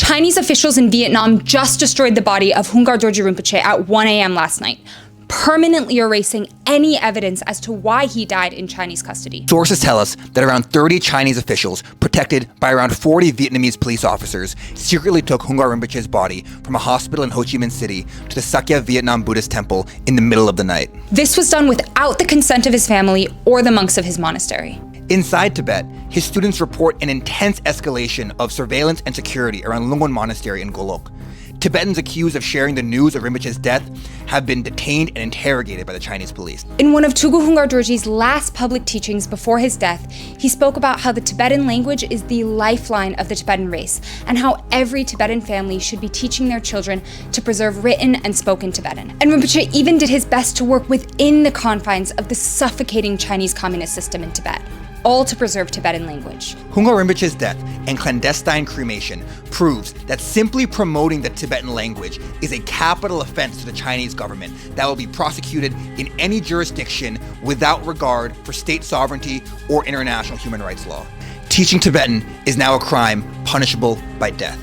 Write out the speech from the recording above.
Chinese officials in Vietnam just destroyed the body of Hungkar Dorje Rinpoche at 1 a.m. last night, permanently erasing any evidence as to why he died in Chinese custody. Sources tell us that around 30 Chinese officials, protected by around 40 Vietnamese police officers, secretly took Hungkar Rinpoche's body from a hospital in Ho Chi Minh City to the Sakya Vietnam Buddhist temple in the middle of the night. This was done without the consent of his family or the monks of his monastery. Inside Tibet, his students report an intense escalation of surveillance and security around Lung-Ngon monastery in Golok. Tibetans accused of sharing the news of Rinpoche's death have been detained and interrogated by the Chinese police. In one of Tulku Hungkar Dorje's last public teachings before his death, he spoke about how the Tibetan language is the lifeline of the Tibetan race, and how every Tibetan family should be teaching their children to preserve written and spoken Tibetan. And Rinpoche even did his best to work within the confines of the suffocating Chinese communist system in Tibet, all to preserve Tibetan language. Hungkar Rinpoche's death and clandestine cremation proves that simply promoting the Tibetan language is a capital offense to the Chinese government that will be prosecuted in any jurisdiction without regard for state sovereignty or international human rights law. Teaching Tibetan is now a crime punishable by death.